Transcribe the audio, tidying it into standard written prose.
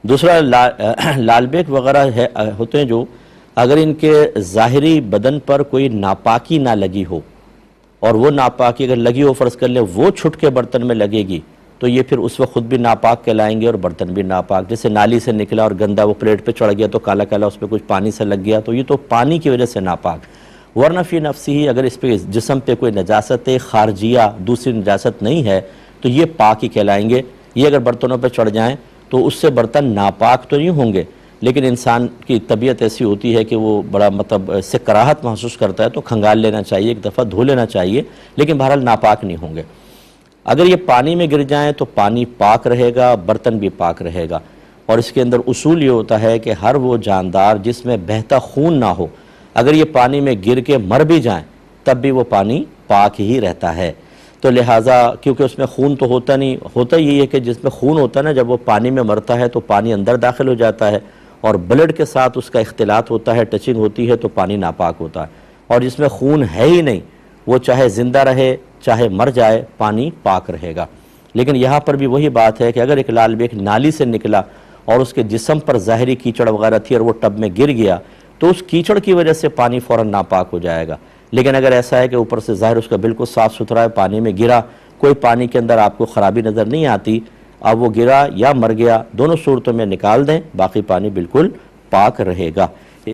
دوسرا لال بیک وغیرہ ہوتے ہیں جو، اگر ان کے ظاہری بدن پر کوئی ناپاکی نہ لگی ہو، اور وہ ناپاکی اگر لگی ہو فرض کر لیں وہ چھٹ کے برتن میں لگے گی، تو یہ پھر اس وقت خود بھی ناپاک کہلائیں گے اور برتن بھی ناپاک. جیسے نالی سے نکلا اور گندا وہ پلیٹ پہ چڑھ گیا تو کالا کالا اس پہ کچھ پانی سے لگ گیا، تو یہ تو پانی کی وجہ سے ناپاک. ورنہ فی نفسی ہی اگر اس پہ جسم پہ کوئی نجاست خارجیہ دوسری نجاست نہیں ہے تو یہ پاک ہی کہلائیں گے. یہ اگر برتنوں پہ چڑھ جائیں تو اس سے برتن ناپاک تو نہیں ہوں گے، لیکن انسان کی طبیعت ایسی ہوتی ہے کہ وہ بڑا اس سے کراہت محسوس کرتا ہے، تو کھنگال لینا چاہیے، ایک دفعہ دھو لینا چاہیے، لیکن بہرحال ناپاک نہیں ہوں گے. اگر یہ پانی میں گر جائیں تو پانی پاک رہے گا، برتن بھی پاک رہے گا. اور اس کے اندر اصول یہ ہوتا ہے کہ ہر وہ جاندار جس میں بہتا خون نہ ہو، اگر یہ پانی میں گر کے مر بھی جائیں تب بھی وہ پانی پاک ہی رہتا ہے. تو لہٰذا کیونکہ اس میں خون تو ہوتا نہیں، ہوتا یہی ہے کہ جس میں خون ہوتا ہے نا، جب وہ پانی میں مرتا ہے تو پانی اندر داخل ہو جاتا ہے اور بلڈ کے ساتھ اس کا اختلاط ہوتا ہے، ٹچنگ ہوتی ہے تو پانی ناپاک ہوتا ہے. اور جس میں خون ہے ہی نہیں، وہ چاہے زندہ رہے چاہے مر جائے پانی پاک رہے گا. لیکن یہاں پر بھی وہی بات ہے کہ اگر ایک لال بیک نالی سے نکلا اور اس کے جسم پر ظاہری کیچڑ وغیرہ تھی اور وہ ٹب میں گر گیا تو اس کیچڑ کی وجہ سے پانی فوراً ناپاک ہو جائے گا. لیکن اگر ایسا ہے کہ اوپر سے ظاہر اس کا بالکل صاف ستھرا ہے، پانی میں گرا، کوئی پانی کے اندر آپ کو خرابی نظر نہیں آتی، اب وہ گرا یا مر گیا، دونوں صورتوں میں نکال دیں، باقی پانی بالکل پاک رہے گا.